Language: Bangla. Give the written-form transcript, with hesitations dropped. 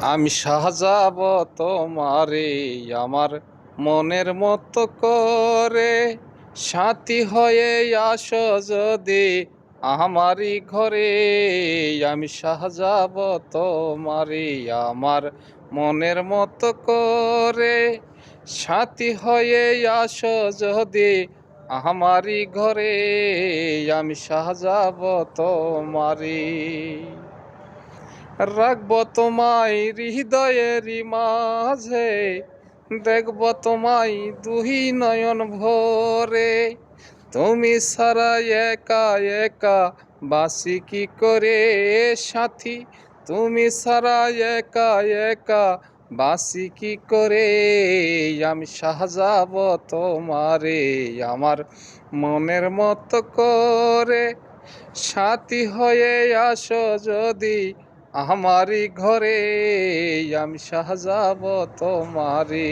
আমি সাজাব তোমারে আমার মনের মতো করে, সাথী হয়ে আসো যদি আমারই ঘরে। আমি সাজাব তোমারে আমার মনের মতো করে, সাথী হয়ে আসো যদি আমারই ঘরে। আমি সাজাব তোমারে, রাখব তোমায় হৃদয়েরই মাঝে, দেখব তোমায় দুই নয়ন ভরে। তুমি ছাড়া একা একা বাসি কি করে সাথী, তুমি ছাড়া একা একা বাসি কি করে। আমি সাজাব তোমারে আমার মনের মতো করে, সাথী হয়ে আসো যদি আমারই ঘরে। আমি সাজাব তোমারে।